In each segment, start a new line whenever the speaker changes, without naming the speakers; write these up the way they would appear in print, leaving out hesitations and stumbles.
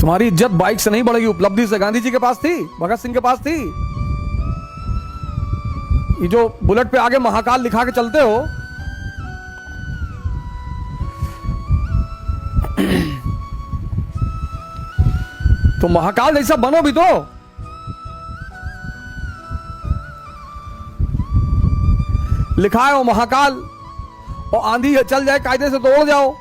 तुम्हारी इज्जत बाइक से नहीं बढ़ेगी, उपलब्धि से। गांधी जी के पास थी, भगत सिंह के पास थी। ये जो बुलेट पे आगे महाकाल लिखा के चलते हो, तो महाकाल जैसा बनो भी तो। लिखा है वो महाकाल, और आंधी चल जाए कायदे से तो उड़ जाओ।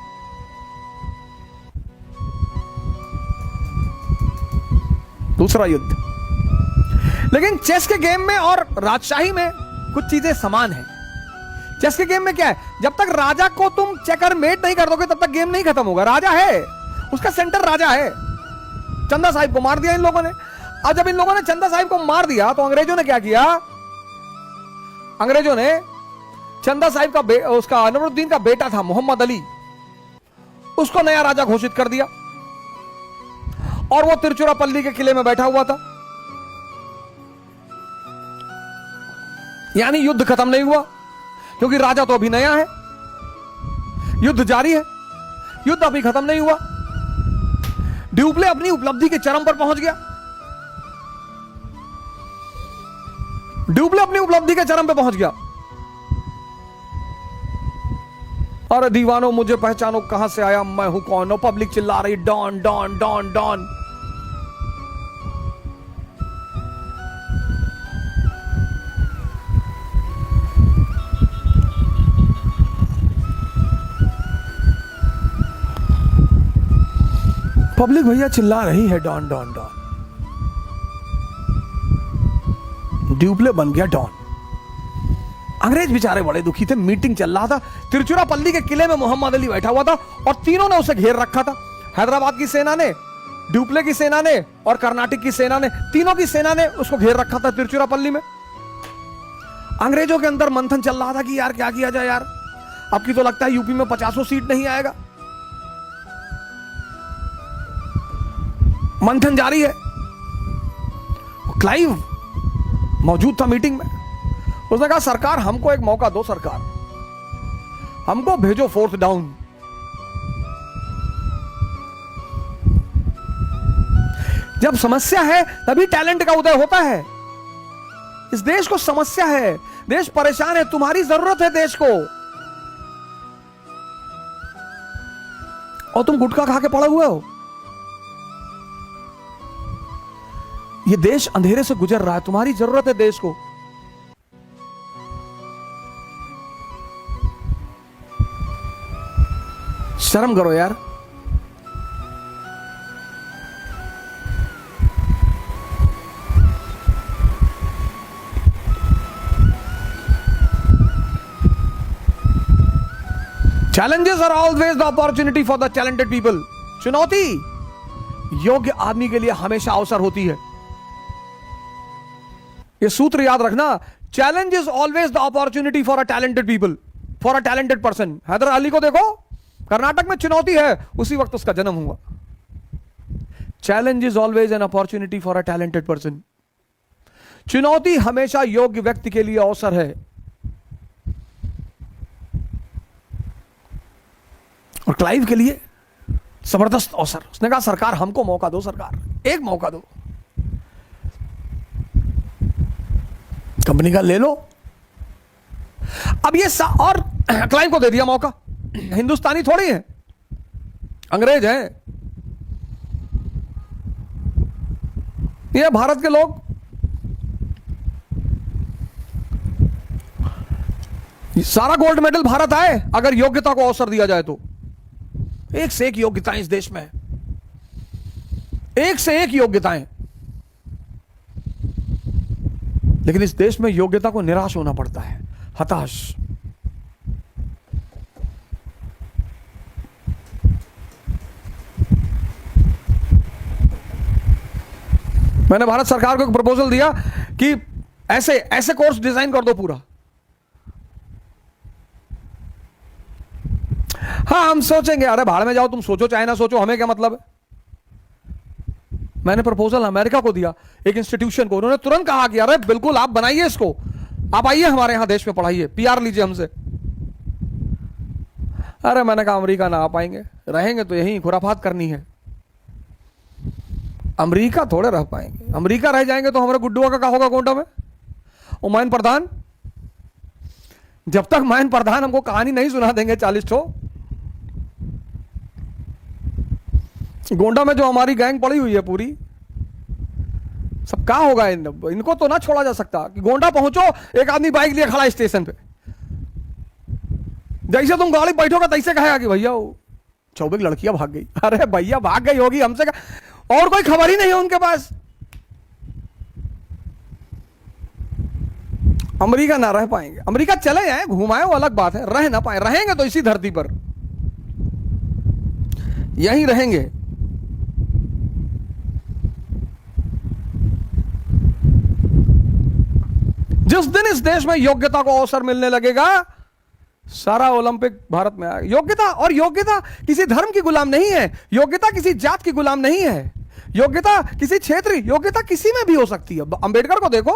दूसरा युद्ध। लेकिन चेस के गेम में और राजशाही में कुछ चीजें समान हैं। चेस के गेम में क्या है, जब तक राजा को तुम चेकर मेट नहीं कर दोगे तब तक गेम नहीं खत्म होगा। राजा है, उसका सेंटर राजा है। चंदा साहिब को मार दिया इन लोगों ने। अब जब इन लोगों ने चंदा साहिब को मार दिया तो अंग्रेजों ने क्या किया, अंग्रेजों ने चंदा साहिब का उसका अनवरुद्दीन का बेटा था मोहम्मद अली, उसको नया राजा घोषित कर दिया। और वो तिरुचिरापल्ली के किले में बैठा हुआ था। यानी युद्ध खत्म नहीं हुआ, क्योंकि राजा तो अभी नया है। युद्ध जारी है, युद्ध अभी खत्म नहीं हुआ। ड्यूप्ले अपनी उपलब्धि के चरम पर पहुंच गया। ड्यूप्ले अपनी उपलब्धि के चरम पर पहुंच गया। अरे दीवानो मुझे पहचानो, कहां से आया, मैं हूं कौन। और पब्लिक चिल्ला रही don don don don. Public भैया चिल्ला रही है डॉन डॉन डॉन। ड्यूप्ले बन गया डॉन। अंग्रेज बेचारे बड़े दुखी थे। मीटिंग चल रहा था, तिरुचिरापल्ली के किले में मोहम्मद अली बैठा हुआ था और तीनों ने उसे घेर रखा था। हैदराबाद की सेना ने, ड्यूप्ले की सेना ने और कर्नाटक की सेना ने, तीनों की सेना ने उसको घेर रखा था तिरुचिरापल्ली में। अंग्रेजों के अंदर मंथन चल रहा था कि यार क्या किया जाए यार, अब की तो लगता है यूपी में 50 सीट नहीं आएगा। मंथन जारी है। क्लाइव मौजूद था मीटिंग में। उसने कहा सरकार हमको एक मौका दो, सरकार हमको भेजो फोर्थ डाउन। जब समस्या है तभी टैलेंट का उदय होता है। इस देश को समस्या है, देश परेशान है, तुम्हारी जरूरत है देश को, और तुम गुटखा खा के पड़े हुए हो। ये देश अंधेरे से गुजर रहा है, तुम्हारी जरूरत है देश को। शर्म करो यार। Challenges are always the opportunity for the talented people. चुनौती योग्य आदमी के लिए हमेशा अवसर होती है। ये सूत्र याद रखना। Challenge is always the opportunity for a talented people, for a talented person. Hyder Ali को देखो, कर्नाटक में चुनौती है, उसी वक्त उसका जन्म हुआ। Challenge is always an opportunity for a talented person. चुनौती हमेशा योग्य व्यक्ति के लिए अवसर है। और क्लाइव के लिए जबरदस्त अवसर। उसने कहा सरकार हमको मौका दो, सरकार एक मौका दो, कंपनी का ले लो। अब ये और क्लाइव को दे दिया मौका। हिंदुस्तानी थोड़ी है, अंग्रेज हैं ये, भारत के लोग। सारा गोल्ड मेडल भारत आए अगर योग्यता को अवसर दिया जाए तो। एक से एक योग्यताएं इस देश में है, एक से एक योग्यताएं। लेकिन इस देश में योग्यता को निराश होना पड़ता है, हताश। मैंने भारत सरकार को एक प्रपोजल दिया कि ऐसे ऐसे कोर्स डिजाइन कर दो पूरा। हाँ हम सोचेंगे। अरे भाड़ में जाओ, तुम सोचो चाहे ना सोचो, हमें क्या मतलब है। मैंने प्रपोजल अमेरिका को दिया, एक इंस्टीट्यूशन को। उन्होंने तुरंत कहा कि अरे बिल्कुल आप बनाइए इसको, आप आइए हमारे यहां देश में पढ़ाइए, पीआर लीजिए हमसे। अरे मैंने कहा अमेरिका ना आ पाएंगे, रहेंगे तो यहीं खुराफात करनी है। अमेरिका थोड़े रह पाएंगे, अमेरिका रह जाएंगे तो हमारे गुड्डुआ का क्या होगा गोंडा में? ओमायन प्रधान, जब तक मायन प्रधान हमको कहानी नहीं सुना देंगे 40 ठो, गोंडा में जो हमारी गैंग पड़ी हुई है पूरी, सब क्या होगा? इनको तो ना छोड़ा जा सकता कि गोंडा पहुंचो एक आदमी बाइक लिए खड़ा स्टेशन पे, जैसे तुम गाड़ी बैठोगे तैसे कहेगा कि भैया 24 लड़कियां भाग गई। अरे भैया भाग गई होगी, हमसे और कोई खबर ही नहीं है उनके पास। अमेरिका ना रह पाएंगे, अमेरिका चले जाए घुमाए वो अलग बात है, रह ना पाए, रहेंगे तो इसी धरती पर यहीं रहेंगे। जिस दिन इस देश में योग्यता को अवसर मिलने लगेगा, सारा ओलंपिक भारत में आएगा। योग्यता, और योग्यता किसी धर्म की गुलाम नहीं है, योग्यता किसी जात की गुलाम नहीं है, योग्यता किसी क्षेत्र, योग्यता किसी में भी हो सकती है। अंबेडकर को देखो,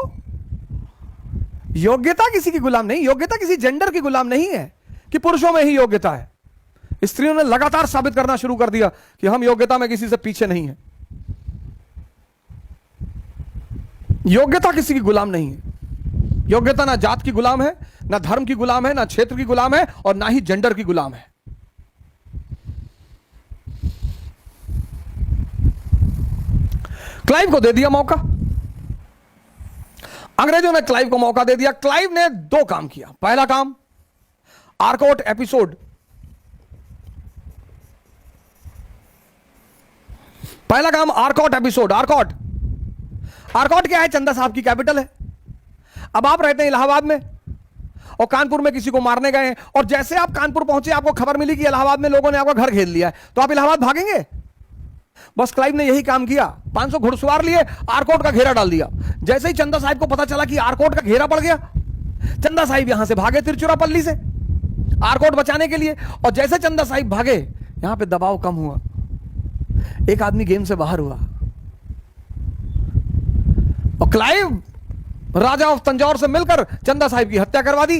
योग्यता किसी की गुलाम नहीं, योग्यता किसी जेंडर की गुलाम नहीं है कि पुरुषों में ही योग्यता है। स्त्रियों ने लगातार साबित करना शुरू कर दिया कि हम योग्यता में किसी से पीछे नहीं है। योग्यता किसी की गुलाम नहीं है। योग्यता ना जात की गुलाम है, ना धर्म की गुलाम है, ना क्षेत्र की गुलाम है, और ना ही जेंडर की गुलाम है। क्लाइव को दे दिया मौका, अंग्रेजों ने क्लाइव को मौका दे दिया। क्लाइव ने 2 काम किया। पहला काम, आर्कॉट एपिसोड। पहला काम आर्कॉट एपिसोड। आर्कॉट, आर्कॉट क्या है? चंदा साहब की कैपिटल है। अब आप रहते हैं इलाहाबाद में और कानपुर में किसी को मारने गए हैं, और जैसे आप कानपुर पहुंचे आपको खबर मिली कि इलाहाबाद में लोगों ने आपका घर घेर लिया है, तो आप इलाहाबाद भागेंगे? बस क्लाइव ने यही काम किया। 500 घुड़सवार लिए, आर्कॉट का घेरा डाल दिया। जैसे ही चंदा साहिब को पता चला कि आर्कॉट का घेरा पड़ गया, चंदा साहिब यहां से भागे तिरचुरापल्ली से आर्कॉट बचाने के लिए। और जैसे चंदा साहिब भागे, यहां पे दबाव कम हुआ, एक आदमी गेम से बाहर हुआ, और क्लाइव राजा ऑफ तंजौर से मिलकर चंदा साहिब की हत्या करवा दी।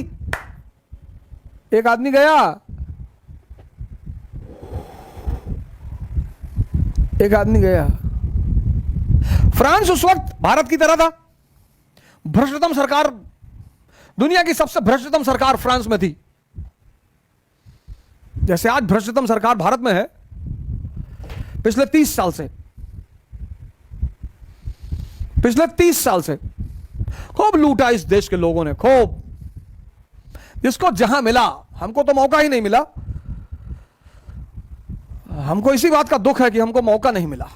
एक आदमी गया, एक आदमी गया। फ्रांस उस वक्त भारत की तरह था, भ्रष्टतम सरकार, दुनिया की सबसे भ्रष्टतम सरकार फ्रांस में थी। जैसे आज भ्रष्टतम सरकार भारत में है, पिछले 30 साल से, पिछले 30 साल से खूब लूटा इस देश के लोगों ने, खूब, जिसको जहां मिला। हमको तो मौका ही नहीं मिला। हमको इसी बात का दुख है कि हमको मौका नहीं मिला।